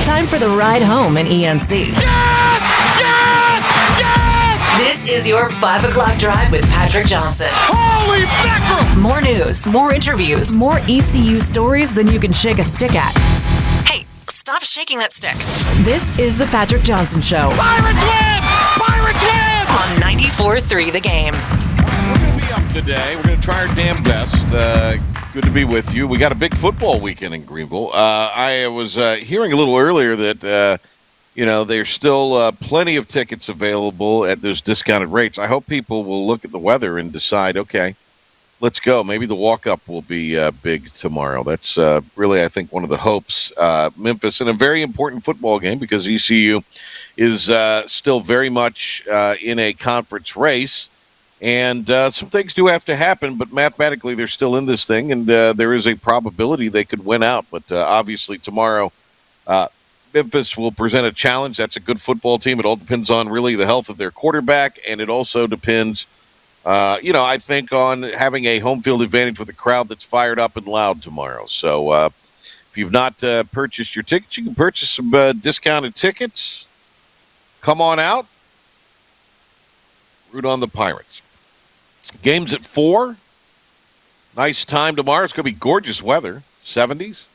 Time for the ride home in ENC. This is your 5 o'clock drive with Patrick Johnson. Holy mackerel! More news, more interviews, more ECU stories than you can shake a stick at. Hey, stop shaking that stick. This is the Patrick Johnson Show. Pirates win! Pirates win! On 94.3 The Game. We're going to be up today. We're going to try our damn best. Good to be with you. We got a big football weekend in Greenville. I was hearing a little earlier that, there's still plenty of tickets available at those discounted rates. I hope people will look at the weather and decide, okay, let's go. Maybe the walk-up will be big tomorrow. That's really, I think, one of the hopes. Memphis in a very important football game because ECU is still very much in a conference race. And some things do have to happen, but mathematically they're still in this thing, and there is a probability they could win out. But obviously tomorrow Memphis will present a challenge. That's a good football team. It all depends on really the health of their quarterback, and it also depends, I think, on having a home field advantage with a crowd that's fired up and loud tomorrow. So if you've not purchased your tickets, you can purchase some discounted tickets. Come on out. Root on the Pirates. Game's at 4. Nice time tomorrow. It's going to be gorgeous weather, 70s.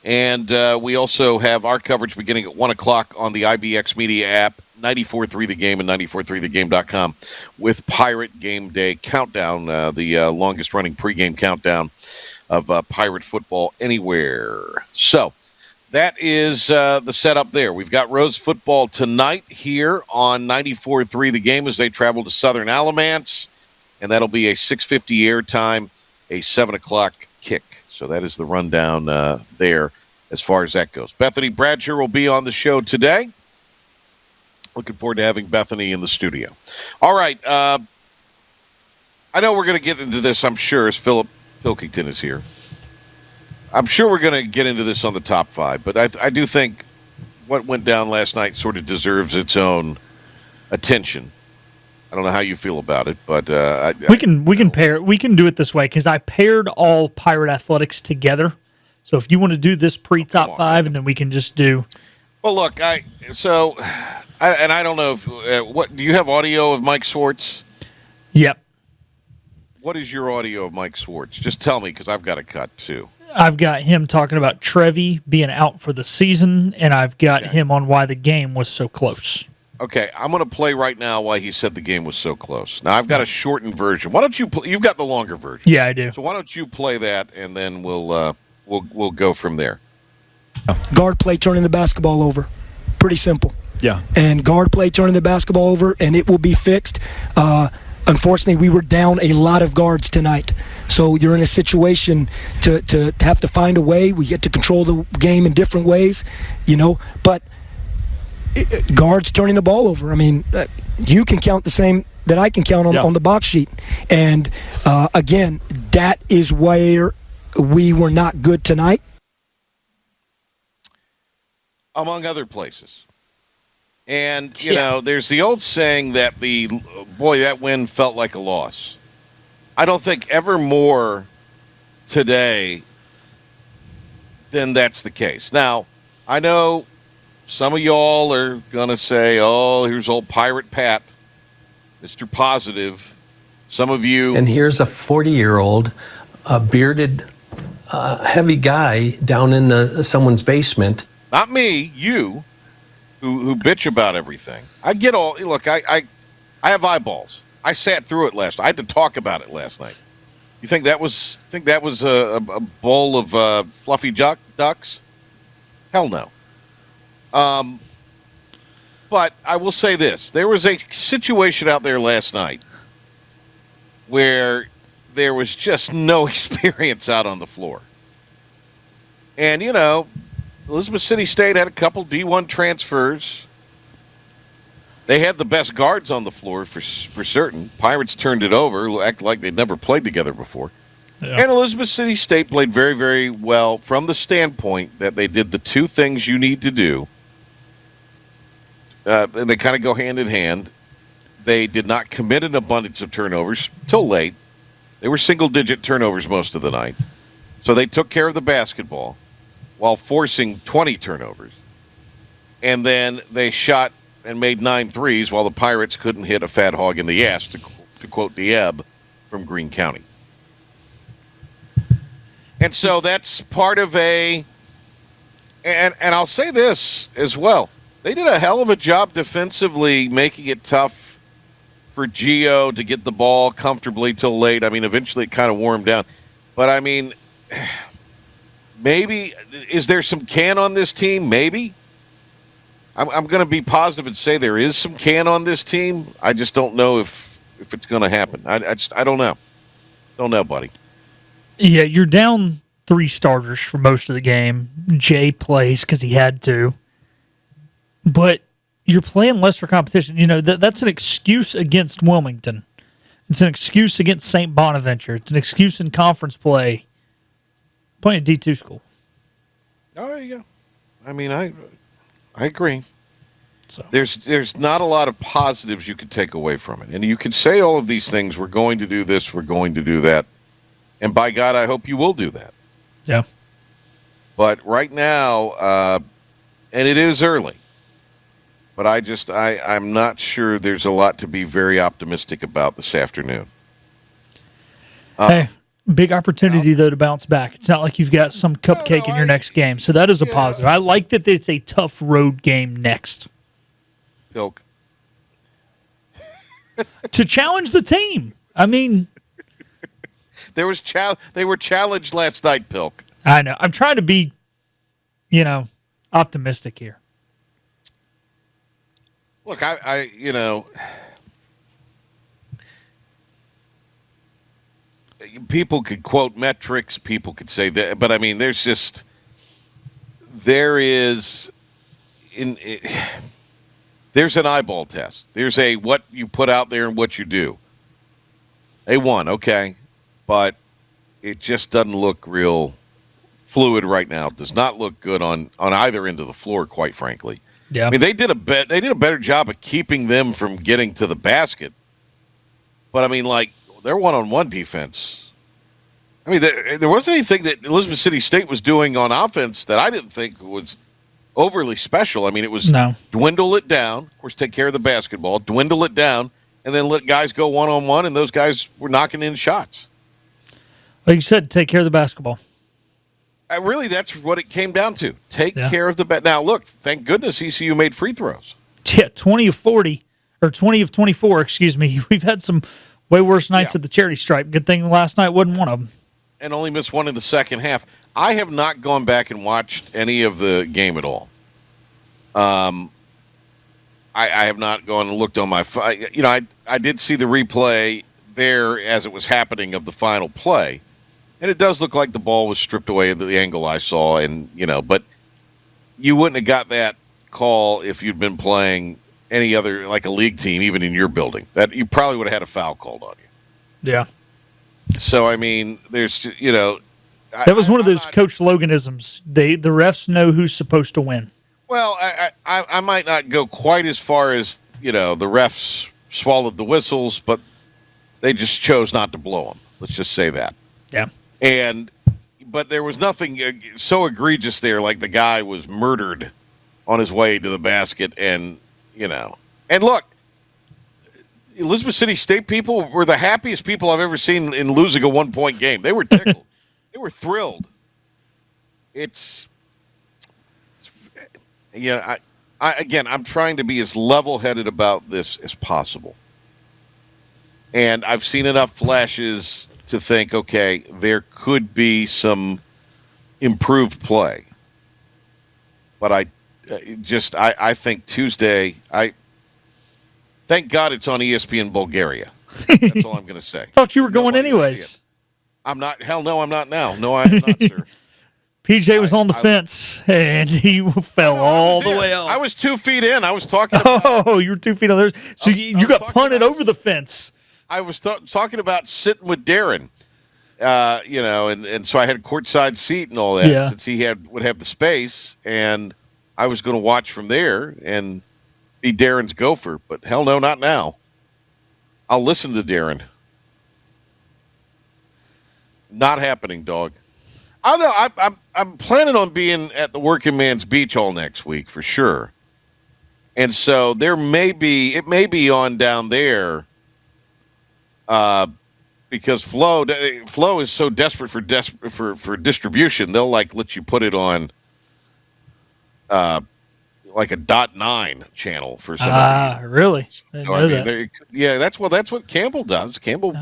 And we also have our coverage beginning at 1 o'clock on the IBX Media app, 94.3 The Game and 94.3thegame.com with Pirate Game Day Countdown, the longest-running pregame countdown of Pirate football anywhere. So that is the setup there. We've got Rose football tonight here on 94.3 The Game as they travel to Southern Alamance. And that'll be a 6:50 airtime, a 7 o'clock kick. So that is the rundown there as far as that goes. Bethany Bradsher will be on the show today. Looking forward to having Bethany in the studio. All right. I know we're going to get into this, I'm sure, as Philip Pilkington is here. I'm sure we're going to get into this on the top 5. But I do think what went down last night sort of deserves its own attention. I don't know how you feel about it, but we can pair. We can do it this way because I paired all Pirate athletics together. So if you want to do this pre-top 5, and then we can just do. Well, look, I don't know if what do you have audio of Mike Swartz? Yep. What is your audio of Mike Swartz? Just tell me because I've got a cut too. I've got him talking about Trevi being out for the season, and I've got him on why the game was so close. Okay, I'm going to play right now why he said the game was so close. Now, I've got a shortened version. Why don't you play? You've got the longer version. Yeah, I do. So why don't you play that, and then we'll go from there. Guard play turning the basketball over. Pretty simple. Yeah. And guard play turning the basketball over, and it will be fixed. Unfortunately, we were down a lot of guards tonight. So you're in a situation to have to find a way. We get to control the game in different ways, but guards turning the ball over. I mean, you can count the same that I can count on the box sheet. And, again, that is where we were not good tonight. Among other places. And, there's the old saying that that win felt like a loss. I don't think ever more today than that's the case. Now, I know some of y'all are going to say, oh, here's old Pirate Pat, Mr. Positive. Some of you. And here's a 40-year-old, bearded, heavy guy down in someone's basement. Not me, you, who bitch about everything. I get all. Look, I have eyeballs. I sat through it last night. I had to talk about it last night. You think that was a bowl of fluffy ducks? Hell no. But I will say this. There was a situation out there last night where there was just no experience out on the floor. And, Elizabeth City State had a couple D1 transfers. They had the best guards on the floor for certain. Pirates turned it over, acted like they'd never played together before. Yeah. And Elizabeth City State played very, very well from the standpoint that they did the two things you need to do. And they kind of go hand in hand. They did not commit an abundance of turnovers till late. They were single-digit turnovers most of the night. So they took care of the basketball. while forcing 20 turnovers. And then they shot and made 9 threes while the Pirates couldn't hit a fat hog in the ass, to quote Dieb from Greene County. And so that's part of and I'll say this as well. They did a hell of a job defensively making it tough for Gio to get the ball comfortably till late. I mean, eventually it kind of wore him down. But, I mean, maybe, is there some can on this team? Maybe. I'm going to be positive and say there is some can on this team. I just don't know if it's going to happen. I don't know. Don't know, buddy. Yeah, you're down 3 starters for most of the game. Jay plays because he had to. But you're playing lesser competition. You know, that's an excuse against Wilmington. It's an excuse against St. Bonaventure. It's an excuse in conference play. Playing a D2 school. Oh, there you go. I mean, I agree. So There's not a lot of positives you could take away from it. And you can say all of these things, we're going to do this, we're going to do that. And by God, I hope you will do that. yeah. But right now, and it is early, but I'm not sure there's a lot to be very optimistic about this afternoon. Hey, big opportunity, though, to bounce back. It's not like you've got some cupcake in your next game. So that is a positive. I like that it's a tough road game next. Pilk. To challenge the team. I mean, They were challenged last night, Pilk. I know. I'm trying to be, optimistic here. Look, people could quote metrics, people could say that, but I mean, there's an eyeball test. There's a what you put out there and what you do. A1, okay, but it just doesn't look real fluid right now. It does not look good on either end of the floor, quite frankly. Yeah. I mean, they did a better job of keeping them from getting to the basket. But I mean, like, their one-on-one defense. I mean, there wasn't anything that Elizabeth City State was doing on offense that I didn't think was overly special. I mean, it was dwindle it down, of course, take care of the basketball, dwindle it down, and then let guys go one-on-one, and those guys were knocking in shots. Like you said, take care of the basketball. Really, that's what it came down to. Take care of the Now, look, thank goodness ECU made free throws. Yeah, 20 of 40, or 20 of 24, excuse me. We've had some way worse nights at the charity stripe. Good thing last night wasn't one of them. And only missed one in the second half. I have not gone back and watched any of the game at all. I have not gone and looked on my phone. I did see the replay there as it was happening of the final play. And it does look like the ball was stripped away at the angle I saw. And, but you wouldn't have got that call if you'd been playing any other, like a league team, even in your building. That you probably would have had a foul called on you. Yeah. So, I mean, there's, that was one of those Coach Loganisms. The refs know who's supposed to win. Well, I might not go quite as far as, the refs swallowed the whistles, but they just chose not to blow them. Let's just say that. Yeah. But there was nothing so egregious there, like the guy was murdered on his way to the basket, and look, Elizabeth City State people were the happiest people I've ever seen in losing a 1-point game. They were tickled. They were thrilled. I'm trying to be as level-headed about this as possible. And I've seen enough flashes to think, okay, there could be some improved play. But I think Tuesday, thank God it's on ESPN Bulgaria. That's all I'm going to say. Thought you were going anyways. I'm not. Hell no, I'm not now. No, I am not, sir. PJ was on the fence, and he fell all the way off. I was 2 feet in. I was talking about... Oh, you were 2 feet on there. So you got punted over the fence. I was talking about sitting with Darren, and so I had a courtside seat and all that since he would have the space, and I was going to watch from there and be Darren's gopher, but hell no, not now. I'll listen to Darren. Not happening, dog. I don't know. I'm planning on being at the Working Man's Beach all next week for sure. And so it may be on down there because Flow is so desperate for distribution, they'll let you put it on like a .9 channel for some of these. Really? Didn't know that. Yeah, that's what Campbell does. Campbell,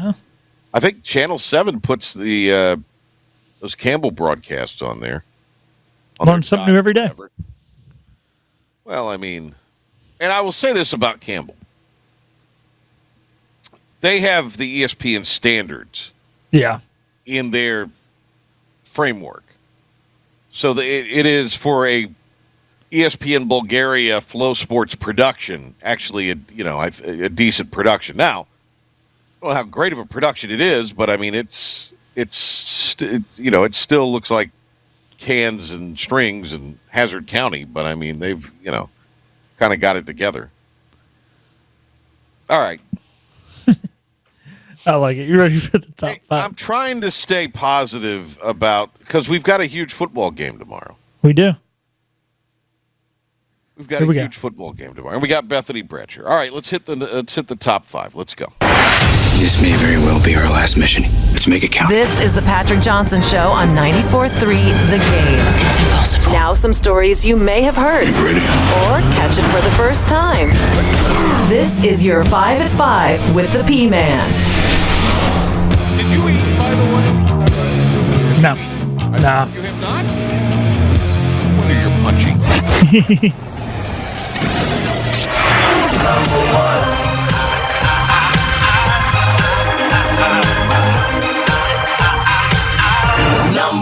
I think Channel 7 puts the those Campbell broadcasts on there. Learn something new every day. Whatever. Well, I mean, and I will say this about Campbell. They have the ESPN standards in their framework. So it is for a ESPN Bulgaria Flow Sports production, actually a decent production. Now, I don't know how great of a production it is, but I mean it still looks like cans and strings and Hazard County, but I mean they've kind of got it together. All right. I like it. You ready for the top five? I'm trying to stay positive because we've got a huge football game tomorrow. We do. We've got a huge football game tomorrow, and we got Bethany Bradsher. All right, let's hit the top five. Let's go. This may very well be our last mission. Let's make it count. This is the Patrick Johnson Show on 94.3 The Game. It's impossible. Now some stories you may have heard. You ready? Or catch it for the first time. This is your 5 at 5 with the P-Man. Did you eat, by the way? No. No. You have not? I wonder you're punchy. Number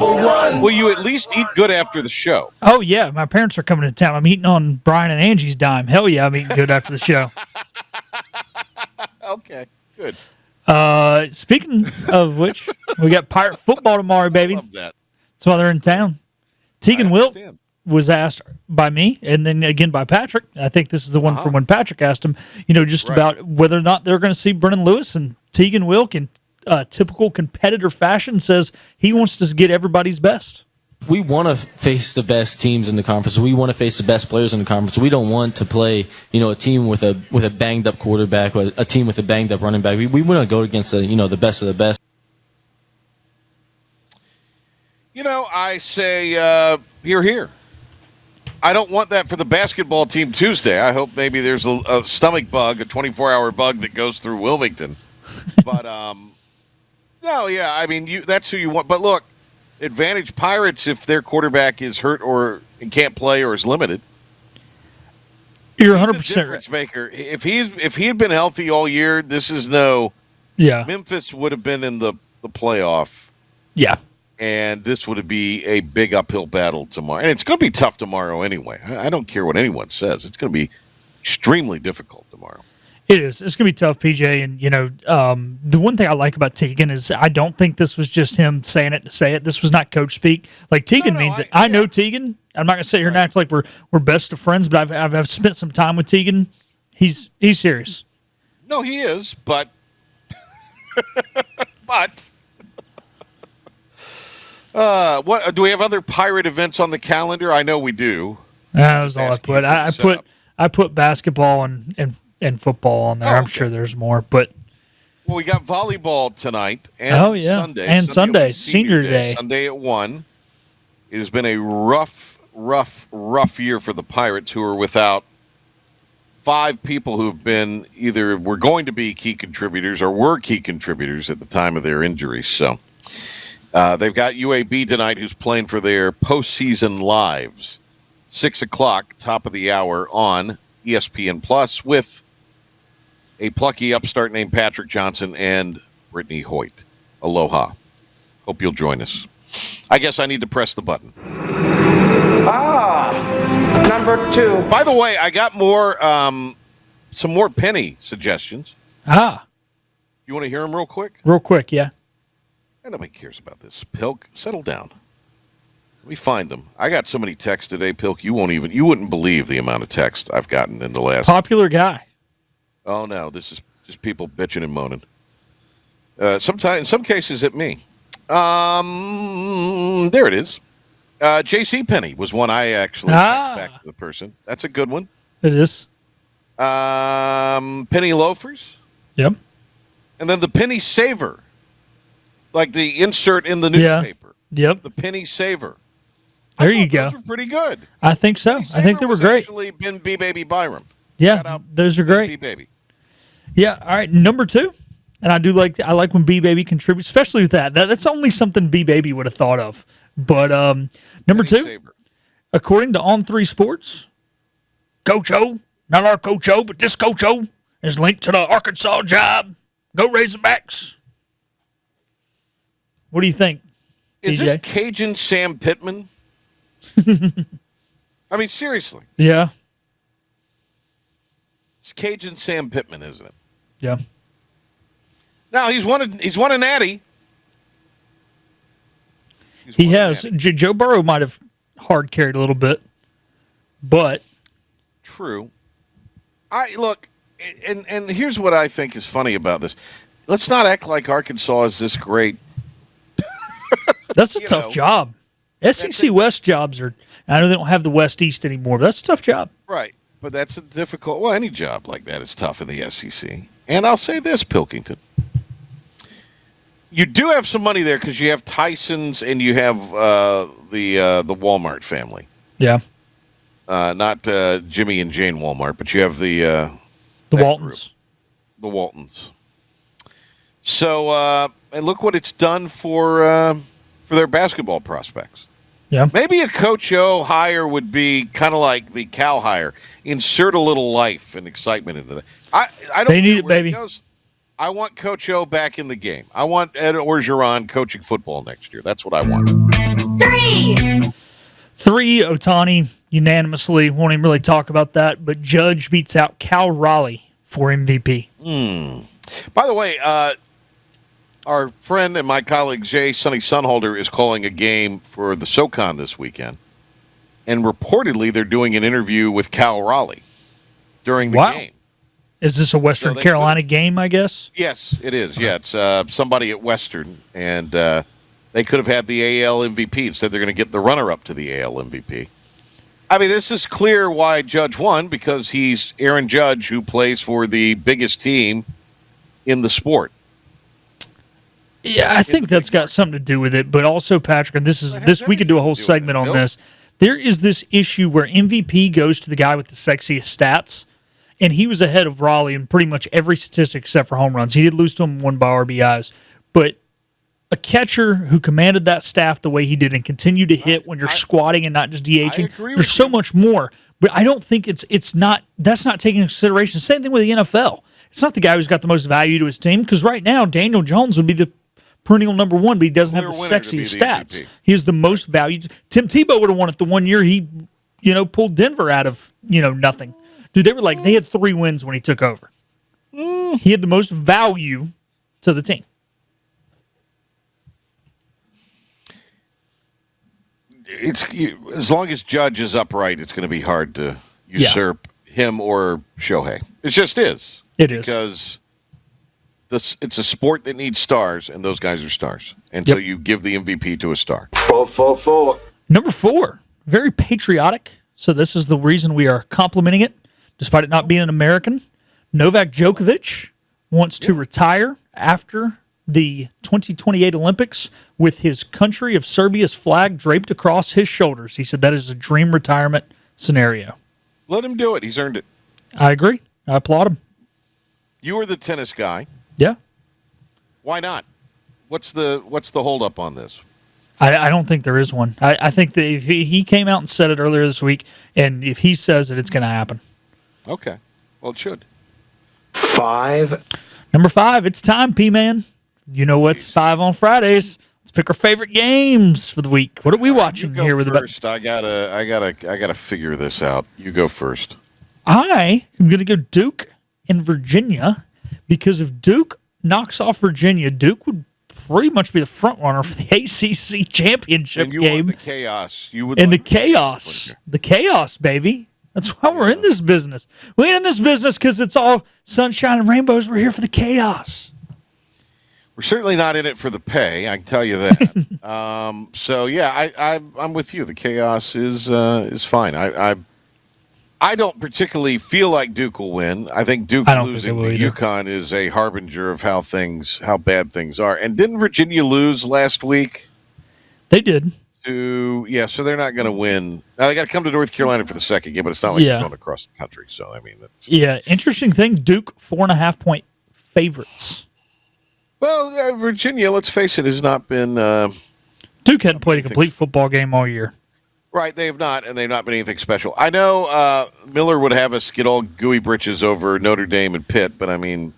one. Will you at least eat good after the show? Oh, yeah. My parents are coming to town. I'm eating on Brian and Angie's dime. Hell yeah, I'm eating good after the show. Okay, good. Speaking of which, we got Pirate football tomorrow, baby. I love that. That's why they're in town. Tegan Wilt was asked by me and then again by Patrick. I think this is the one from when Patrick asked him, about whether or not they're going to see Brennan Lewis, and Tegan Wilk in typical competitor fashion says he wants to get everybody's best. We want to face the best teams in the conference. We want to face the best players in the conference. We don't want to play, a team with a banged up quarterback, or a team with a banged up running back. We want to go against the best of the best. I say here. I don't want that for the basketball team Tuesday. I hope maybe there's a stomach bug, a 24-hour bug that goes through Wilmington. But no, yeah, I mean that's who you want. But look, advantage Pirates if their quarterback is hurt or can't play or is limited. You're 100% right. Maker. If he had been healthy all year, this is no. Yeah. Memphis would have been in the playoff. Yeah. And this would be a big uphill battle tomorrow. And it's going to be tough tomorrow anyway. I don't care what anyone says. It's going to be extremely difficult tomorrow. It is. It's going to be tough, PJ. And, the one thing I like about Tegan is I don't think this was just him saying it to say it. This was not coach speak. Like, Tegan means it. I know Tegan. I'm not going to sit here and act like we're best of friends, but I've spent some time with Tegan. He's serious. No, he is, but... what do we have other Pirate events on the calendar? I know we do. That was all I put. I put basketball and football on there. Oh, okay. I'm sure there's more, but we got volleyball tonight and Sunday. And Sunday, senior day. Sunday at 1. It has been a rough year for the Pirates, who are without 5 people who've been were going to be key contributors or were key contributors at the time of their injuries. So they've got UAB tonight, who's playing for their postseason lives. 6 o'clock, top of the hour on ESPN Plus, with a plucky upstart named Patrick Johnson and Brittany Hoyt. Aloha. Hope you'll join us. I guess I need to press the button. Number 2. By the way, I got some more penny suggestions. You want to hear them real quick? Real quick, yeah. And nobody cares about this. Pilk, settle down. Let me find them. I got so many texts today, Pilk, you wouldn't believe the amount of text I've gotten in the last... Popular guy. Oh, no, this is just people bitching and moaning. In some cases, at me. There it is. J.C. Penney was one I actually texted back to the person. That's a good one. It is. Penny loafers. Yep. And then the penny saver. Like the insert in the newspaper. Yep. The penny saver. There you go. Those were pretty good. I think so. I think they were great. Actually, been B Baby Byram. Yeah, those are great. B Baby. Yeah. All right. Number 2, and I like when B Baby contributes, especially with that. That's only something B Baby would have thought of. But number 2, according to On 3 Sports, Coach O, not our Coach O, but this Coach O is linked to the Arkansas job. Go Razorbacks. What do you think? Is DJ? this Cajun Sam Pittman? I mean, seriously. Yeah. It's Cajun Sam Pittman, isn't it? Yeah. Now, he's won a natty. He has. Joe Burrow might have hard carried a little bit, but true. Look, and here's what I think is funny about this. Let's not act like Arkansas is this great. That's a tough job. SEC West jobs are. I know they don't have the West East anymore, but that's a tough job. Right, but that's a difficult. Well, any job like that is tough in the SEC. And I'll say this, Pilkington. You do have some money there because you have Tyson's and you have the Walmart family. Yeah. Not Jimmy and Jane Walmart, but you have the Waltons. Group, the Waltons. So, and look what it's done for their basketball prospects. Yeah. Maybe a Coach O hire would be kind of like the Cal hire. Insert a little life and excitement into that. I don't. They need it, baby. I want Coach O back in the game. I want Ed Orgeron coaching football next year. That's what I want. 3, Otani unanimously. Won't even really talk about that, but Judge beats out Cal Raleigh for MVP. By the way, our friend and my colleague Jay Sonny Sunholder is calling a game for the SoCon this weekend. And reportedly, they're doing an interview with Cal Raleigh during the game. Is this a Western Carolina game, I guess? Yes, it is. Yeah, it's somebody at Western. And they could have had the AL MVP. Instead, they're going to get the runner-up to the AL MVP. I mean, this is clear why Judge won, because he's Aaron Judge, who plays for the biggest team in the sport. Yeah, I think that's got something to do with it. But also, Patrick, and this we could do a whole segment on this. There is this issue where MVP goes to the guy with the sexiest stats, and he was ahead of Raleigh in pretty much every statistic except for home runs. He did lose to him 1 by RBIs, but a catcher who commanded that staff the way he did and continued to hit when you're squatting and not just DHing, there's so much more. But I don't think that's not taken into consideration. Same thing with the NFL. It's not the guy who's got the most value to his team, because right now Daniel Jones would be the perennial number 1, but he doesn't have the sexiest stats. He is the most valued. Tim Tebow would have won it the 1 year he, pulled Denver out of, nothing. Dude, they had 3 wins when he took over. He had the most value to the team. As long as Judge is upright, it's going to be hard to usurp him or Shohei. It just is. It is. Because it's a sport that needs stars, and those guys are stars. And so you give the MVP to a star. 4. Number 4, very patriotic. So this is the reason we are complimenting it, despite it not being an American. Novak Djokovic wants to retire after the 2028 Olympics with his country of Serbia's flag draped across his shoulders. He said that is a dream retirement scenario. Let him do it. He's earned it. I agree. I applaud him. You are the tennis guy. Yeah. Why not? What's the holdup on this? I don't think there is one. I think that if he came out and said it earlier this week, and if he says it, it's going to happen. Okay. Well, it should. 5. Number 5, it's time, P-Man. You know what's 5 on Fridays. Let's pick our favorite games for the week. What are we watching here with first. I gotta figure this out. You go first. I am going to go Duke and Virginia, because if Duke knocks off Virginia, Duke would pretty much be the front runner for the ACC championship game. Want the chaos. The chaos, baby. That's why we're in this business. We ain't in this business because it's all sunshine and rainbows. We're here for the chaos. We're certainly not in it for the pay, I can tell you that. So yeah, I'm with you. The chaos is fine. I don't particularly feel like Duke will win. I think Duke losing to UConn is a harbinger of how bad things are. And didn't Virginia lose last week? They did. So they're not going to win. Now, they got to come to North Carolina for the second game, but it's not like they're going across the country. So I mean, interesting thing. Duke 4.5-point favorites. Well, Virginia, let's face it, has not been. Duke hadn't played a complete football game all year. Right, they have not, and they've not been anything special. I know Miller would have us get all gooey britches over Notre Dame and Pitt, but I mean,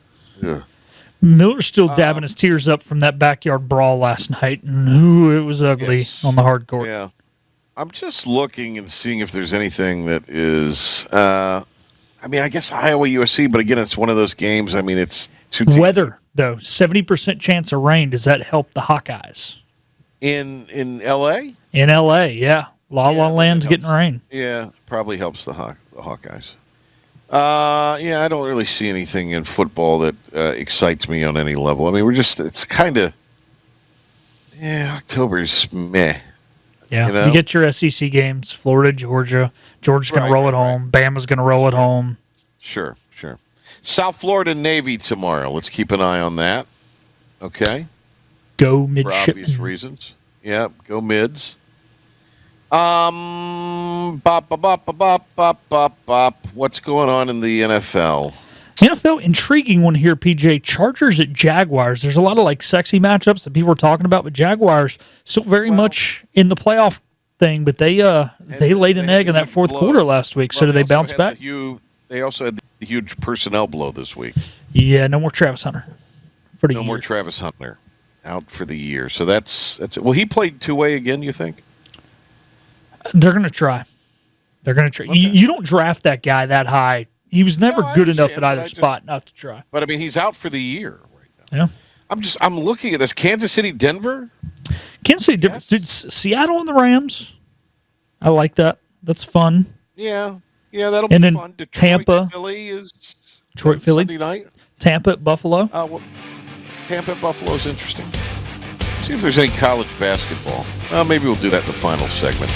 Miller's still dabbing his tears up from that backyard brawl last night, and it was ugly on the hard court. Yeah, I'm just looking and seeing if there's anything that is. I mean, I guess Iowa USC, but again, it's one of those games. I mean, it's two teams. Weather though, 70% chance of rain. Does that help the Hawkeyes? In LA? In LA, yeah. La Land's getting rain. Yeah, probably helps the Hawkeyes. I don't really see anything in football that excites me on any level. I mean, it's kind of, October's meh. Yeah, you get your SEC games, Florida, Georgia. Georgia's going to roll it home. Bama's going to roll it home. Sure. South Florida Navy tomorrow. Let's keep an eye on that. Okay. Go For midshipmen. obvious reasons. Yeah, go mids. Bop. What's going on in the NFL? NFL, intriguing one here, PJ. Chargers at Jaguars. There's a lot of sexy matchups that people are talking about, but Jaguars still very much in the playoff thing, but they laid an egg in that fourth quarter last week. So do they bounce back? They also had the huge personnel blow this week. Yeah, no more Travis Hunter for the year. No more Travis Hunter out for the year. So that's will he play two-way again, you think? They're going to try. Okay. You don't draft that guy that high. He was never good enough at either spot not to try. But I mean, he's out for the year right now. Yeah. I'm looking at this. Kansas City, Denver. Kansas City, Denver. Dude, Seattle and the Rams. I like that. That's fun. Yeah, that'll be fun. Detroit, Tampa, Philly is Detroit, Philly Sunday night. Tampa at Buffalo. Tampa at Buffalo is interesting. See if there's any college basketball. Maybe we'll do that in the final segment.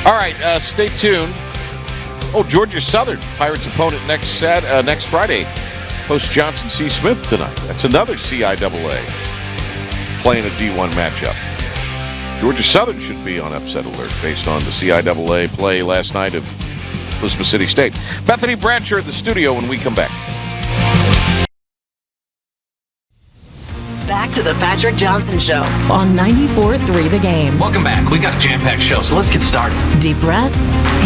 All right, stay tuned. Oh, Georgia Southern, Pirates opponent next Friday. Hosts Johnson C. Smith tonight. That's another CIAA playing a D1 matchup. Georgia Southern should be on upset alert based on the CIAA play last night of Elizabeth City State. Bethany Bradsher at the studio when we come back. Back to the Patrick Johnson Show on 94.3 The Game. Welcome back. We got a jam-packed show, so let's get started. Deep breath.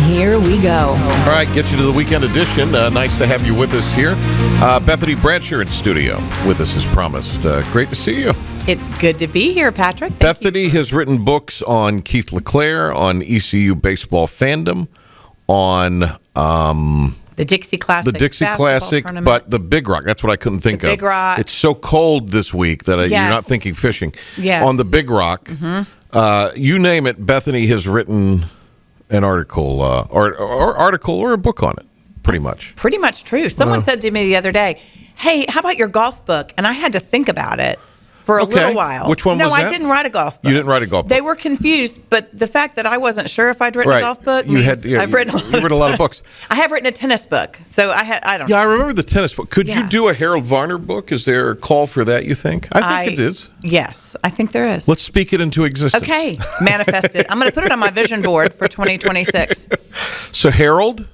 Here we go. All right, get you to the weekend edition. Nice to have you with us here. Bethany Bradsher in studio with us as promised. Great to see you. It's good to be here, Patrick. Bethany has written books on Keith LeClaire, on ECU baseball fandom, on the Dixie Classic. The Dixie Classic, tournament. But the Big Rock. That's what I couldn't think of. Big Rock. It's so cold this week that you're not thinking fishing. Yes. On the Big Rock, you name it, Bethany has written an article or a book on it, pretty much. Pretty much true. Someone said to me the other day, hey, how about your golf book? And I had to think about it for a little while. Which one was that? No, I didn't write a golf book. You didn't write a golf book. They were confused, but the fact that I wasn't sure if I'd written a golf book means I've written a lot of books. I have written a tennis book, so I don't know. Yeah, I remember the tennis book. Could you do a Harold Varner book? Is there a call for that, you think? I think it is. Yes, I think there is. Let's speak it into existence. Okay, manifest it. I'm going to put it on my vision board for 2026. So Harold,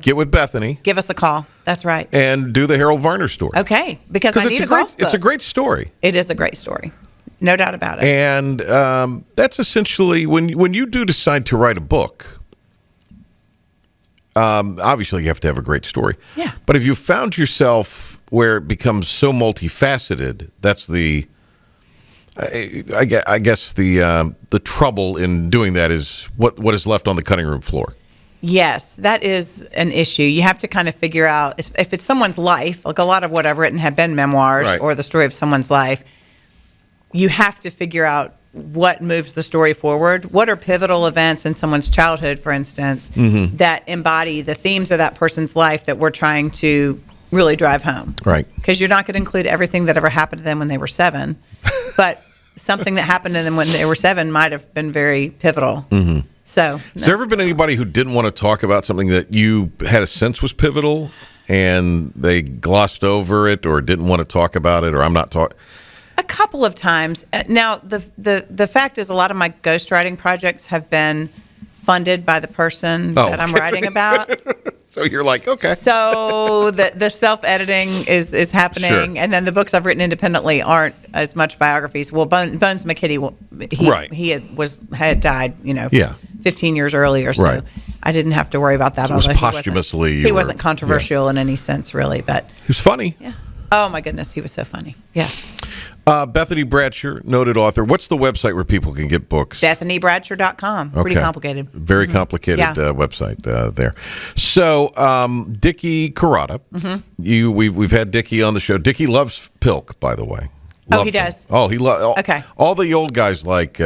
get with Bethany. Give us a call. That's right. And do the Harold Varner story. Okay, because I need a golf book. It's a great story. It is a great story. No doubt about it. And that's essentially, when you do decide to write a book, obviously you have to have a great story. Yeah. But if you found yourself where it becomes so multifaceted, that's the, I guess the trouble in doing that is what is left on the cutting room floor. Yes, that is an issue. You have to kind of figure out, if it's someone's life, like a lot of what I've written have been memoirs or the story of someone's life, you have to figure out what moves the story forward. What are pivotal events in someone's childhood, for instance, that embody the themes of that person's life that we're trying to really drive home. Right. Because you're not going to include everything that ever happened to them when they were 7, but something that happened to them when they were 7 might have been very pivotal. Mm-hmm. So, has there ever been anybody who didn't want to talk about something that you had a sense was pivotal and they glossed over it or didn't want to talk about it, or I'm not talking? A couple of times. Now, the fact is, a lot of my ghostwriting projects have been funded by the person that I'm writing about. So you're like, okay. So the self-editing is happening, Sure. and then the books I've written independently aren't as much biographies. Well, Bones McKitty, he had died, 15 years earlier, so right. I didn't have to worry about that. So it was posthumously. He wasn't controversial in any sense, really, but he was funny. Yeah. Oh my goodness, he was so funny. Yes. Bethany Bradsher, noted author. What's the website where people can get books? BethanyBradsher.com. Pretty complicated. Very complicated website there. So, Dickie Carrata, we've had Dickie on the show. Dickie loves Pilk, by the way. He does. Oh, he loves. Okay. All the old guys like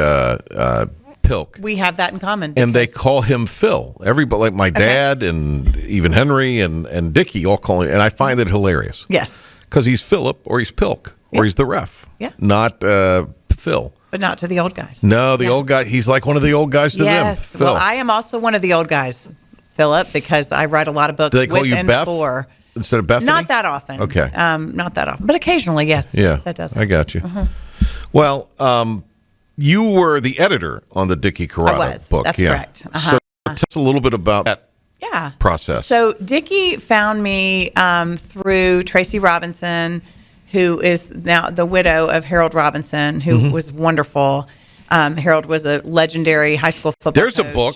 Pilk. We have that in common. And they call him Phil. Everybody, like my dad and even Henry and Dickie, all call him. And I find it hilarious. Yes. Because he's Philip or he's Pilk or he's the ref. Yeah. Not Phil. But not to the old guys. No, the old guy. He's like one of the old guys to them. Yes. Phil. Well, I am also one of the old guys, Philip, because I write a lot of books Do they call with you and Beth for. instead of Bethany? Not that often. Okay. Not that often. But occasionally, yes. Yeah. That does. I got you. Well, you were the editor on the Dickie Carrata book. That's correct. So tell us a little bit about that process. So Dickie found me through Tracy Robinson, who is now the widow of Harold Robinson, who was wonderful. Harold was a legendary high school football There's coach. a book.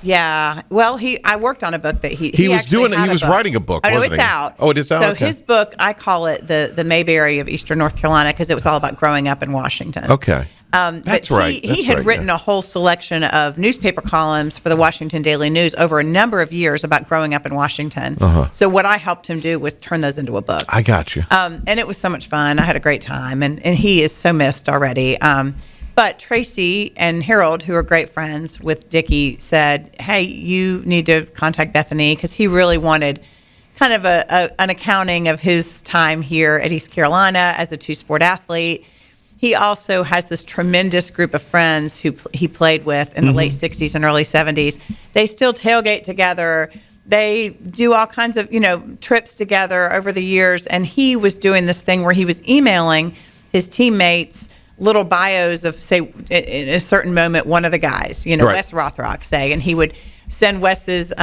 Yeah. Well, I worked on a book that he was actually doing it. had He was writing a book, Oh, no, wasn't it's he? out. Oh, it is out? So Okay. his book, I call it the Mayberry of Eastern North Carolina, because it was all about growing up in Washington. Okay. That's right. He had written a whole selection of newspaper columns for the Washington Daily News over a number of years about growing up in Washington. So what I helped him do was turn those into a book. I got you. And it was so much fun. I had a great time, and he is so missed already. But Tracy and Harold, who are great friends with Dickie, said, hey, you need to contact Bethany, because he really wanted kind of an accounting of his time here at East Carolina as a two-sport athlete. He also has this tremendous group of friends who he played with in the late 60s and early 70s. They still tailgate together. They do all kinds of, trips together over the years. And he was doing this thing where he was emailing his teammates little bios of, say, in a certain moment, one of the guys, Right. Wes Rothrock, say, and he would send Wes's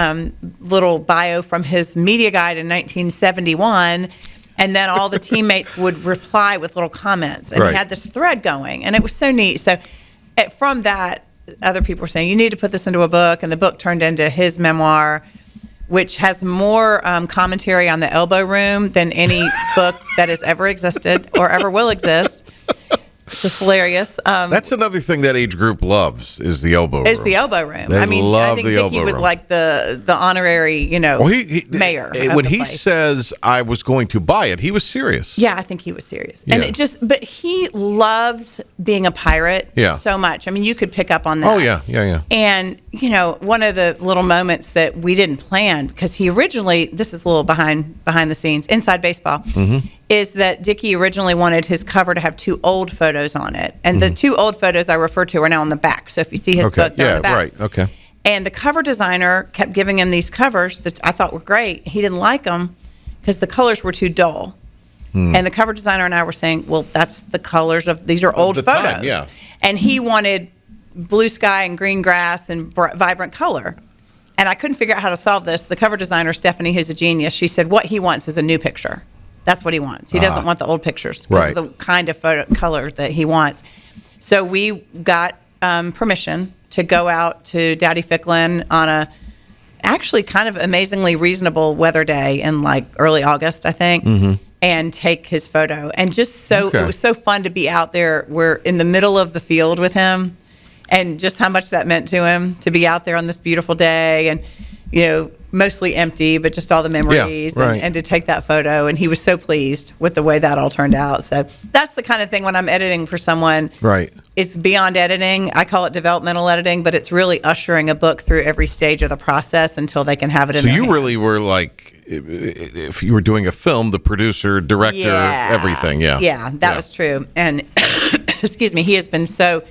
little bio from his media guide in 1971. And then all the teammates would reply with little comments. And he had this thread going. And it was so neat. So from that, other people were saying, you need to put this into a book. And the book turned into his memoir, which has more commentary on the elbow room than any book that has ever existed or ever will exist. It's just hilarious. That's another thing that age group loves is the elbow room. It's the elbow room. They I mean, love I think the Dickie elbow was room. like the honorary, Well, mayor. Of when the he place. says I was going to buy it, he was serious. Yeah, I think he was serious. Yeah. And but he loves being a pirate so much. I mean, you could pick up on that. Oh, yeah. And, one of the little moments that we didn't plan, because he originally, this is a little behind the scenes, inside baseball, is that Dickie originally wanted his cover to have 2 old photos on it. And the 2 old photos I refer to are now on the back. So if you see his book, they're on the back. Right, okay. And the cover designer kept giving him these covers that I thought were great. He didn't like them because the colors were too dull. And the cover designer and I were saying, well, that's the colors of, these are old photos. Time, yeah. And he wanted blue sky and green grass and vibrant color. And I couldn't figure out how to solve this. The cover designer, Stephanie, who's a genius, she said what he wants is a new picture. That's what he wants. He doesn't want the old pictures because of the kind of color that he wants. So we got permission to go out to Dowdy Ficklin on a actually kind of amazingly reasonable weather day in like early August, I think, and take his photo. And just it was so fun to be out there. We're in the middle of the field with him, and just how much that meant to him to be out there on this beautiful day and, mostly empty, but just all the memories and to take that photo. And he was so pleased with the way that all turned out. So that's the kind of thing when I'm editing for someone. Right. It's beyond editing. I call it developmental editing, but it's really ushering a book through every stage of the process until they can have it in their hand. Really were like, if you were doing a film, the producer, director, everything. Yeah. Yeah, that was true. And excuse me, he has been so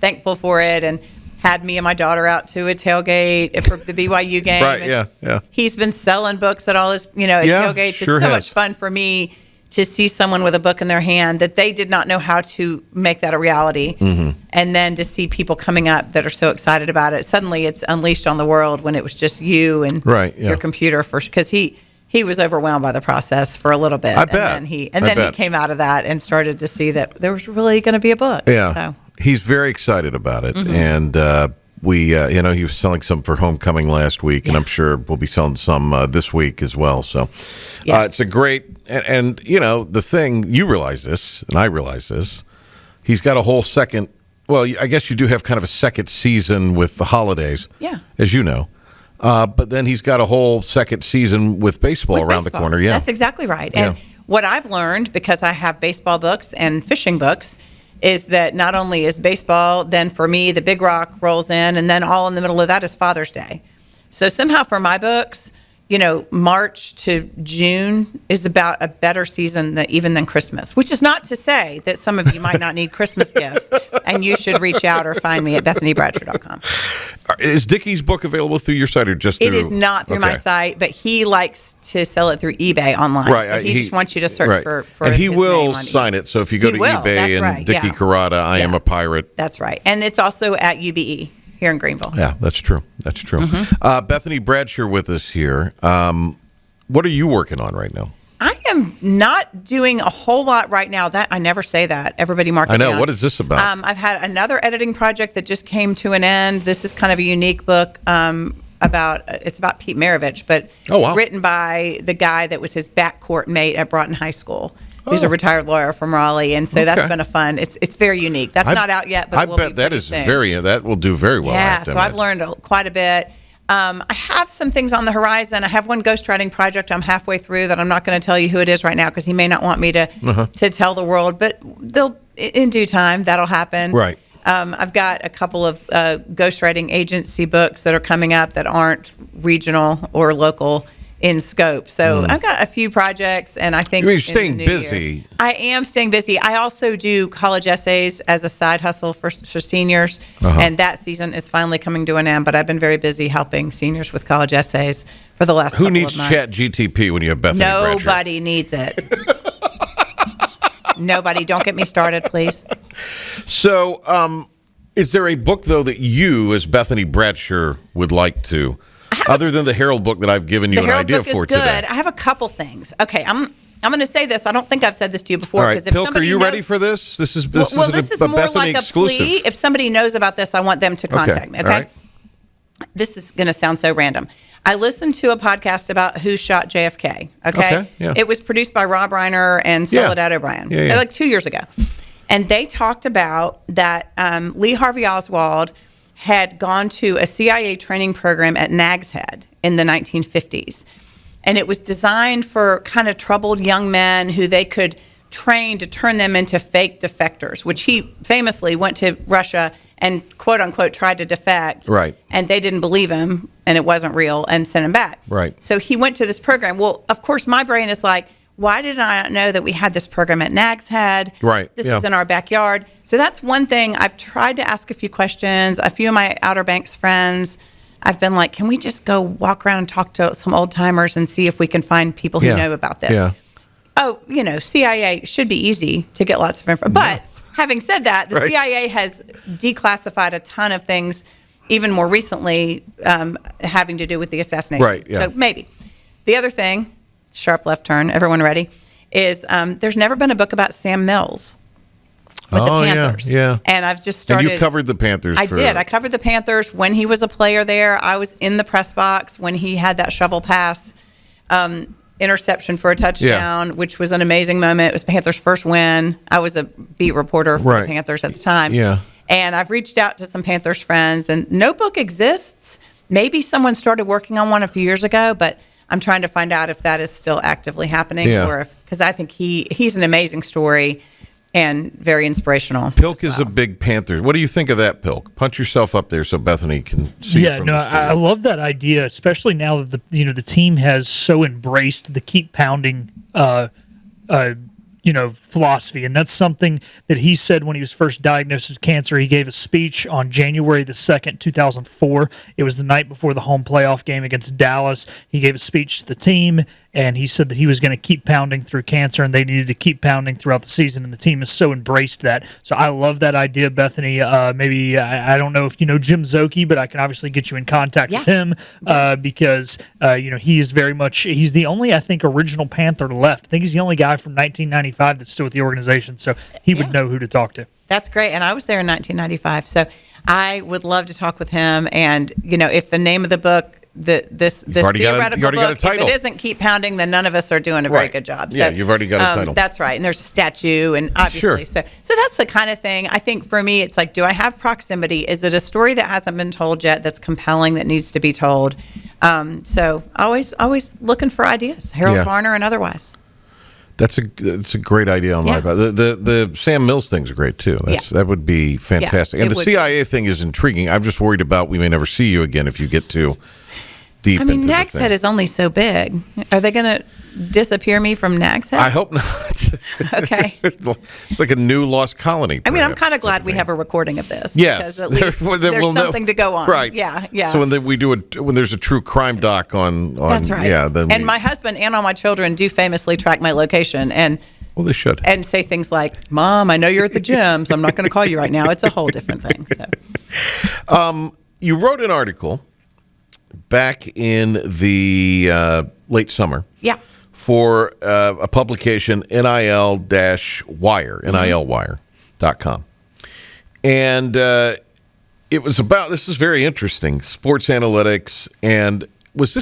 thankful for it and had me and my daughter out to a tailgate for the BYU game. Right, and yeah. He's been selling books at all his, at tailgates. Sure it's so has. much fun for me to see someone with a book in their hand that they did not know how to make that a reality. Mm-hmm. And then to see people coming up that are so excited about it. Suddenly it's unleashed on the world when it was just you and your computer first. Because he was overwhelmed by the process for a little bit. I bet. And then he came out of that and started to see that there was really going to be a book. Yeah. So. He's very excited about it. Mm-hmm. And he was selling some for homecoming last week, and I'm sure we'll be selling some this week as well. So it's a great, and the thing, you realize this, and I realize this, he's got a whole second, well, I guess you do have kind of a second season with the holidays, as you know. But then he's got a whole second season with baseball around the corner. Yeah, that's exactly right. And what I've learned, because I have baseball books and fishing books, is that not only is baseball, then for me, the big rock rolls in, and then all in the middle of that is Father's Day. So somehow for my books, March to June is about a better season even than Christmas, which is not to say that some of you might not need Christmas gifts, and you should reach out or find me at BethanyBradsher.com. Is Dickie's book available through your site or just through? It is not through my site, but he likes to sell it through eBay online. Right. So he just wants you to search for and he his will name on sign it. So if you go to eBay and Dickie Carrata, I am a pirate. That's right. And it's also at UBE. Here in Greenville. Yeah, that's true. That's true. Mm-hmm. Bethany Bradsher with us here. What are you working on right now? I am not doing a whole lot right now. That I never say that. Everybody mark it down. I know. What is this about? I've had another editing project that just came to an end. This is kind of a unique book about Pete Maravich, but written by the guy that was his backcourt mate at Broughton High School. He's a retired lawyer from Raleigh, and so that's been a fun. It's very unique. That's not out yet, but I bet that is soon. that will do very well. Yeah, so I've learned quite a bit. I have some things on the horizon. I have one ghostwriting project I'm halfway through that I'm not going to tell you who it is right now because he may not want me to tell the world, but in due time that'll happen. Right. I've got a couple of ghostwriting agency books that are coming up that aren't regional or local in scope. So I've got a few projects, and I think you're staying busy. I am staying busy. I also do college essays as a side hustle for seniors, and that season is finally coming to an end, but I've been very busy helping seniors with college essays for the last couple of months. Who needs Chat GTP when you have Bethany Bradsher? Nobody needs it. Nobody. Don't get me started, please. So, is there a book, though, that you, as Bethany Bradsher, would like to... Other than the Herald book that I've given you an idea for today. Good. I have a couple things. Okay, I'm going to say this. I don't think I've said this to you before. All right, Pilk, are you ready for this? This is this is more Bethany like a exclusive. plea. If somebody knows about this, I want them to contact me. Okay. Right. This is going to sound so random. I listened to a podcast about who shot JFK. Okay. Yeah. It was produced by Rob Reiner and Soledad O'Brien. Yeah. Like 2 years ago, and they talked about that Lee Harvey Oswald had gone to a CIA training program at Nag's Head in the 1950s. And it was designed for kind of troubled young men who they could train to turn them into fake defectors, which he famously went to Russia and, quote unquote, tried to defect. Right. And they didn't believe him, and it wasn't real, and sent him back. Right. So he went to this program. Well, of course, my brain is like, why did I not know that we had this program at Nag's Head? Right. This is in our backyard. So that's one thing. I've tried to ask a few questions. A few of my Outer Banks friends, I've been like, can we just go walk around and talk to some old timers and see if we can find people who know about this? Yeah. Oh, CIA should be easy to get lots of information. But having said that, the CIA has declassified a ton of things, even more recently, having to do with the assassination. Right. Yeah. So maybe. The other thing, sharp left turn, everyone ready, is there's never been a book about Sam Mills with the Panthers. Yeah. And I've just started. And you covered the Panthers. I did. I covered the Panthers when he was a player there. I was in the press box when he had that shovel pass interception for a touchdown, which was an amazing moment. It was the Panthers' first win. I was a beat reporter for the Panthers at the time. Yeah. And I've reached out to some Panthers friends, and no book exists maybe someone started working on one a few years ago, but I'm trying to find out if that is still actively happening, or because I think he's an amazing story and very inspirational. Pilk is a big Panther. What do you think of that, Pilk? Punch yourself up there so Bethany can see. Yeah, no, I love that idea, especially now that the team has so embraced the keep pounding philosophy. And that's something that he said when he was first diagnosed with cancer. He gave a speech on January the 2nd, 2004. It was the night before the home playoff game against Dallas. He gave a speech to the team, and he said that he was going to keep pounding through cancer, and they needed to keep pounding throughout the season, and the team has so embraced that. So I love that idea, Bethany. Maybe, I don't know if you know Jim Zoki, but I can obviously get you in contact with him because, he is very much, he's the only, I think, original Panther left. I think he's the only guy from 1995 that's still with the organization, so he would know who to talk to. That's great, and I was there in 1995, so I would love to talk with him, and, if the name of the book, this theoretical book, if it isn't Keep Pounding, then none of us are doing a very good job. So, you've already got a title. That's right, and there's a statue, and obviously, so that's the kind of thing. I think for me, it's like, do I have proximity? Is it a story that hasn't been told yet that's compelling, that needs to be told? So always looking for ideas, Harold Varner and otherwise. That's a great idea on my part. The Sam Mills thing's great too. That would be fantastic. And the CIA thing is intriguing. I'm just worried about we may never see you again if you get too deep. I mean, Nag's Head is only so big. Are they going to disappear me from Nag's Head? I hope not. Okay. It's like a new lost colony. I mean, I'm kind of glad we have a recording of this. Yes, because at least there's something to go on. Right. Yeah. So when there's a true crime doc on that's right. Yeah. Then my husband and all my children do famously track my location, and well, they should, and say things like, "Mom, I know you're at the gym, so I'm not going to call you right now." It's a whole different thing. So, you wrote an article back in the late summer. Yeah. For a publication, NIL-Wire, NILwire.com. And it was about, this is very interesting, sports analytics. And is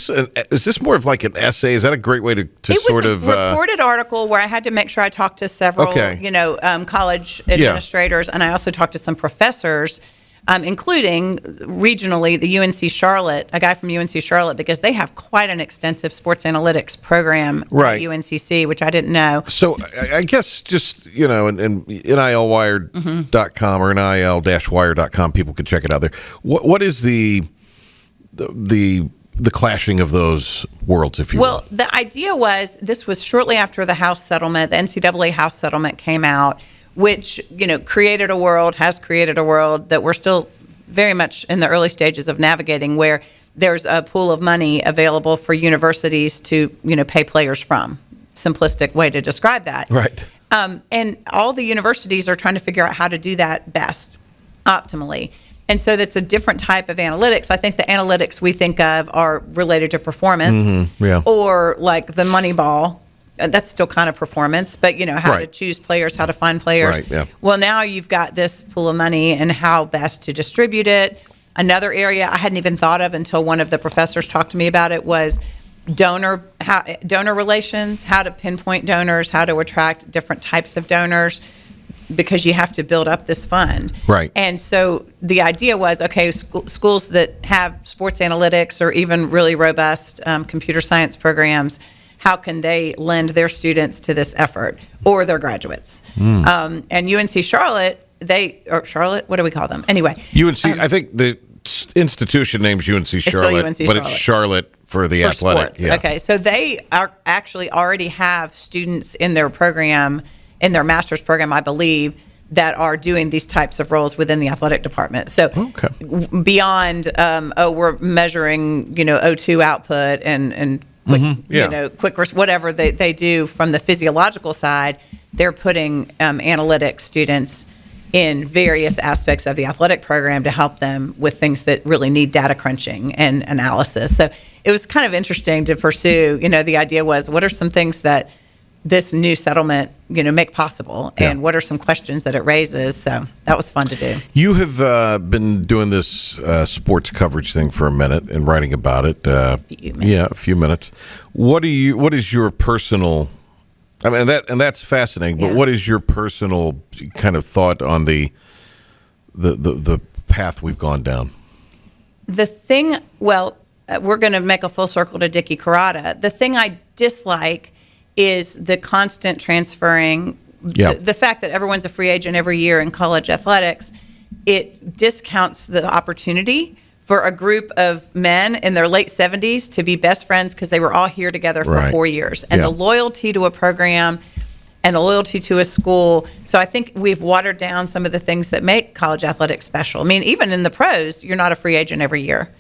this more of like an essay? Is that a great way to sort of... It was a reported article where I had to make sure I talked to several, college administrators, and I also talked to some professors, including regionally the UNC Charlotte, a guy from UNC Charlotte, because they have quite an extensive sports analytics program at UNCC, which I didn't know. So I guess just, and NILwire.com or NIL-wire.com, people can check it out there. What is the clashing of those worlds, if you will? Well, the idea was, this was shortly after the House settlement, the NCAA House settlement came out, which, has created a world that we're still very much in the early stages of navigating, where there's a pool of money available for universities to, pay players from. Simplistic way to describe that. Right. And all the universities are trying to figure out how to do that best, optimally. And so that's a different type of analytics. I think the analytics we think of are related to performance, or like the Moneyball. That's still kind of performance, but how to choose players, how to find players. Right, yeah. Well, now you've got this pool of money and how best to distribute it. Another area I hadn't even thought of until one of the professors talked to me about it was donor relations, how to pinpoint donors, how to attract different types of donors, because you have to build up this fund. Right. And so the idea was, okay, schools that have sports analytics or even really robust computer science programs, how can they lend their students to this effort, or their graduates? And UNC Charlotte, Charlotte, what do we call them? Anyway. UNC, I think the institution name's UNC Charlotte, but it's Charlotte for the athletic. Sports. Yeah. Okay, so they are actually already have students in their program, in their master's program, I believe, that are doing these types of roles within the athletic department. So beyond, we're measuring, O2 output and quick, whatever they do from the physiological side, they're putting analytics students in various aspects of the athletic program to help them with things that really need data crunching and analysis. So it was kind of interesting to pursue, the idea was, what are some things that this new settlement, make possible, and what are some questions that it raises? So that was fun to do. You have been doing this sports coverage thing for a minute and writing about it. Just a few minutes. Yeah, a few minutes. What is your personal? I mean, that's fascinating. But what is your personal kind of thought on the path we've gone down? The thing Well, we're going to make a full circle to Dickie Carrata. The thing I dislike is the constant transferring. Yeah. The fact that everyone's a free agent every year in college athletics, it discounts the opportunity for a group of men in their late 70s to be best friends because they were all here together for 4 years. And the loyalty to a program and the loyalty to a school. So I think we've watered down some of the things that make college athletics special. I mean, even in the pros, you're not a free agent every year.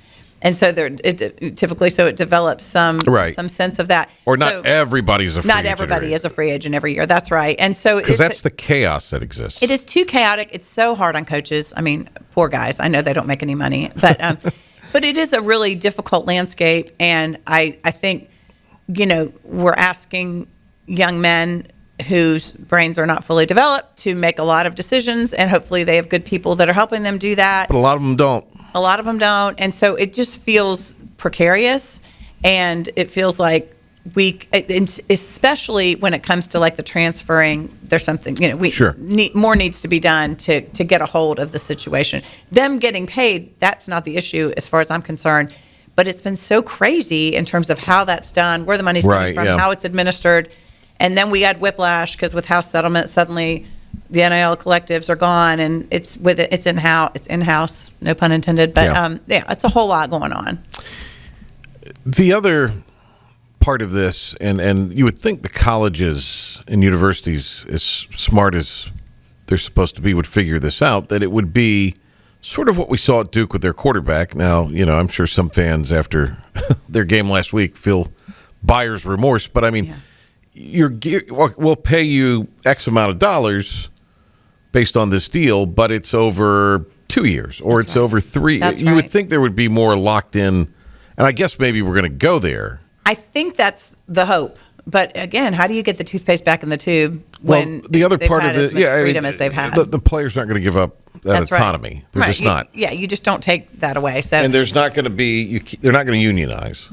And so it develops some sense of that. Or not everybody's a free agent. Not everybody is a free agent every year. That's right. And so because that's the chaos that exists. It is too chaotic. It's so hard on coaches. I mean, poor guys. I know they don't make any money, but but it is a really difficult landscape. And I think, we're asking young men whose brains are not fully developed to make a lot of decisions, and hopefully they have good people that are helping them do that. But a lot of them don't. A lot of them don't, and so it just feels precarious, and it feels like especially when it comes to like the transferring. There's something more needs to be done to get a hold of the situation. Them getting paid, that's not the issue as far as I'm concerned. But it's been so crazy in terms of how that's done, where the money's coming from, how it's administered. And then we had whiplash because with house settlement, suddenly the NIL collectives are gone, and it's in-house, no pun intended. But it's a whole lot going on. The other part of this, and you would think the colleges and universities, as smart as they're supposed to be, would figure this out, that it would be sort of what we saw at Duke with their quarterback. Now, I'm sure some fans after their game last week feel buyer's remorse, but I mean, we'll pay you X amount of dollars based on this deal, but it's over 2 years or it's over 3. You would think there would be more locked in, and I guess maybe we're going to go there. I think that's the hope. But again, how do you get the toothpaste back in the tube when the other part of as much freedom as they've had? The players aren't going to give up that autonomy. They're just not. You just don't take that away. So, and there's not going to be. They're not going to unionize.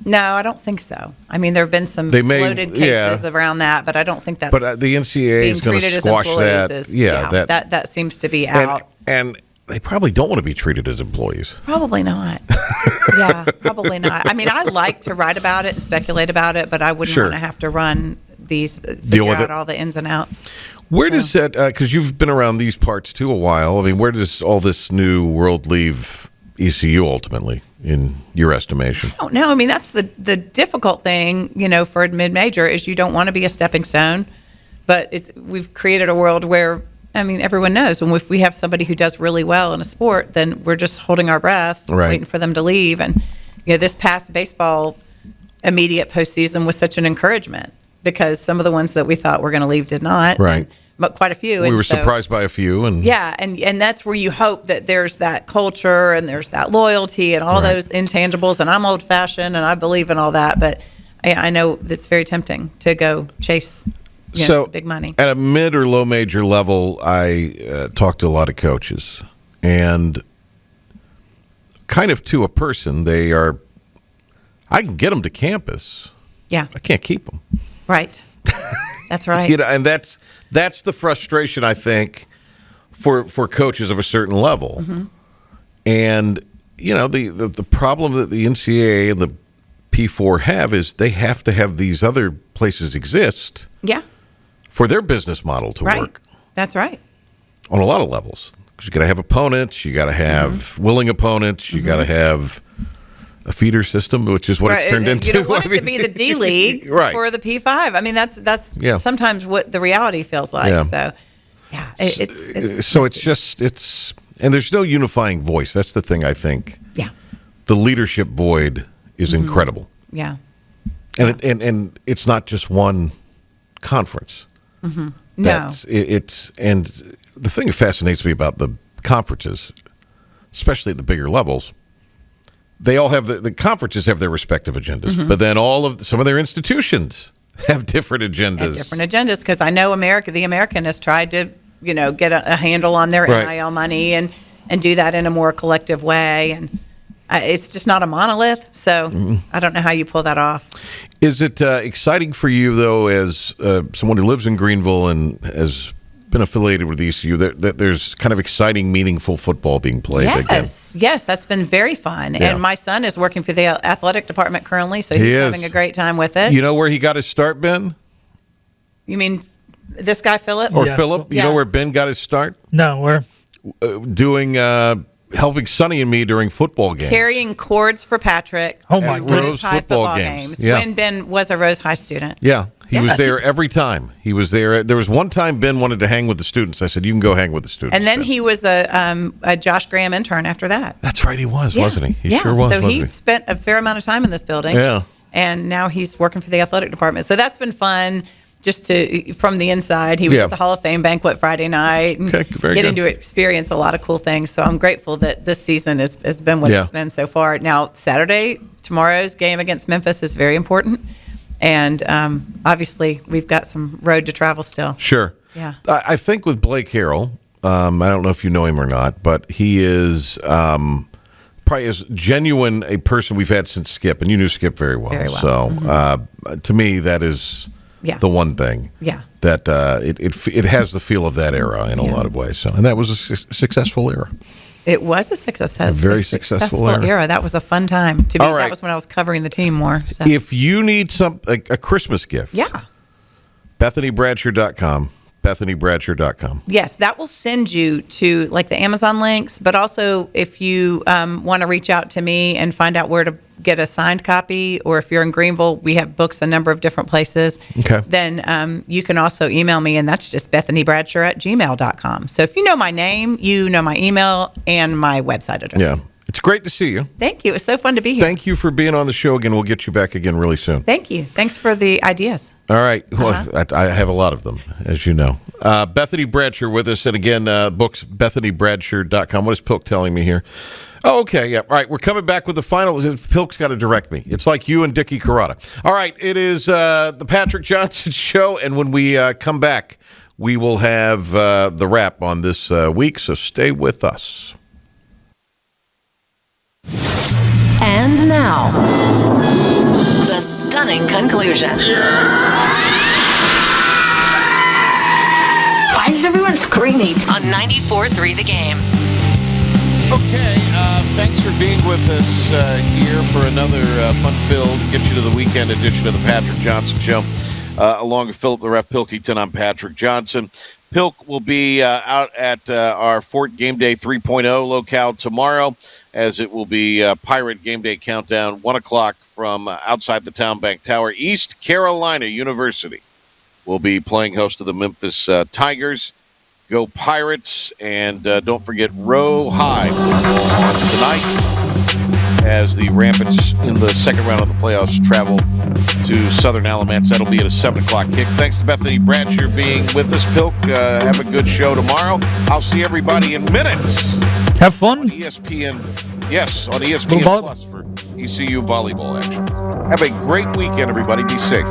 No, I don't think so. I mean, there have been some floated cases around that, but I don't think that's. But the NCAA is going to squash that. That seems to be out. And they probably don't want to be treated as employees. Probably not. Probably not. I mean, I like to write about it and speculate about it, but I wouldn't want to have to run figure out all the ins and outs. Where does that? Because you've been around these parts too a while. I mean, where does all this new world leave ECU ultimately, in your estimation? I don't know. I mean, that's the difficult thing, for a mid-major is you don't want to be a stepping stone, but we've created a world where, I mean, everyone knows, and if we have somebody who does really well in a sport, then we're just holding our breath, waiting for them to leave. And this past baseball immediate postseason was such an encouragement because some of the ones that we thought were going to leave did not. Right. But quite a few. We were surprised by a few. And that's where you hope that there's that culture and there's that loyalty and all those intangibles. And I'm old-fashioned and I believe in all that. But I know it's very tempting to go chase big money. At a mid or low major level, I talk to a lot of coaches. And kind of to a person, I can get them to campus. Yeah. I can't keep them. Right. That's right. And that's the frustration, I think, for coaches of a certain level. Mm-hmm. And the problem that the NCAA and the P4 have is they have to have these other places exist. Yeah. For their business model to work. That's right. On a lot of levels, because you got to have opponents, you got to have willing opponents, you got to have a feeder system, which is what it's turned into. You don't want it to be the D League for the P5. I mean, that's sometimes what the reality feels like. Yeah. So, it's and there's no unifying voice. That's the thing, I think. Yeah. The leadership void is incredible. Yeah. And and it's not just one conference. Mm-hmm. And the thing that fascinates me about the conferences, especially at the bigger levels, they all have the conferences have their respective agendas, but then some of their institutions have different agendas. Because I know the American has tried to get a handle on their NIL money and do that in a more collective way, and it's just not a monolith. So I don't know how you pull that off. Is it exciting for you though, as someone who lives in Greenville and has been affiliated with ECU, there's kind of exciting, meaningful football being played again. Yes, that's been very fun. Yeah. And my son is working for the athletic department currently, so he's having a great time with it. You know where he got his start, Ben? You mean this guy, Philip? Or Philip? You know where Ben got his start? No, where? Doing helping Sonny and me during football games. Carrying cords for Patrick. Oh, my goodness. Rose football games. Yeah. When Ben was a Rose High student. Yeah. He was there every time. He was there. There was one time Ben wanted to hang with the students. I said, you can go hang with the students. And then he was a Josh Graham intern after that. That's right. He was, wasn't he? He sure was, so wasn't he spent a fair amount of time in this building. Yeah. And now he's working for the athletic department. So that's been fun. Just from the inside, he was at the Hall of Fame banquet Friday night, and getting to experience a lot of cool things. So I'm grateful that this season has been what it's been so far. Now Saturday, tomorrow's game against Memphis is very important, and obviously we've got some road to travel still. Sure. Yeah. I think with Blake Harrell, I don't know if you know him or not, but he is probably as genuine a person we've had since Skip, and you knew Skip very well. Very well. So to me, that is. The one thing that it has the feel of that era in a lot of ways. So, and that was a successful era. It was a very successful era. That was a fun time to be. That was when I was covering the team more. So. If you need a Christmas gift, BethanyBradsher.com. BethanyBradsher.com. Yes, that will send you to like the Amazon links, but also if you want to reach out to me and find out where to get a signed copy, or if you're in Greenville, we have books a number of different places. Okay. Then you can also email me, and that's just BethanyBradsher@gmail.com. So if you know my name, you know my email and my website address. Yeah. It's great to see you. Thank you. It was so fun to be here. Thank you for being on the show again. We'll get you back again really soon. Thank you. Thanks for the ideas. All right. Well, I have a lot of them, as you know. Bethany Bradsher with us. And again, books, BethanyBradsher.com. What is Pilk telling me here? Oh, okay. Yeah. All right. We're coming back with the final. Pilk's got to direct me. It's like you and Dickie Carrata. All right. It is the Patrick Johnson Show. And when we come back, we will have the wrap on this week. So stay with us. And now, the stunning conclusion. Why is everyone screaming? On 94.3 The Game. Okay, thanks for being with us here for another fun-filled, get you to the weekend edition of the Patrick Johnson Show. Along with Philip the Ref Pilkington, I'm Patrick Johnson. Pilk will be out at our Fort Game Day 3.0 locale tomorrow, as it will be Pirate Game Day Countdown, 1 o'clock from outside the Town Bank Tower. East Carolina University will be playing host to the Memphis Tigers. Go Pirates, and don't forget Row High tonight as the Rapids in the second round of the playoffs travel to Southern Alamance. That'll be at a 7 o'clock kick. Thanks to Bethany Bradsher being with us. Pilk, have a good show tomorrow. I'll see everybody in minutes. Have fun. On ESPN. Yes, on ESPN Plus for ECU volleyball action. Have a great weekend, everybody. Be safe.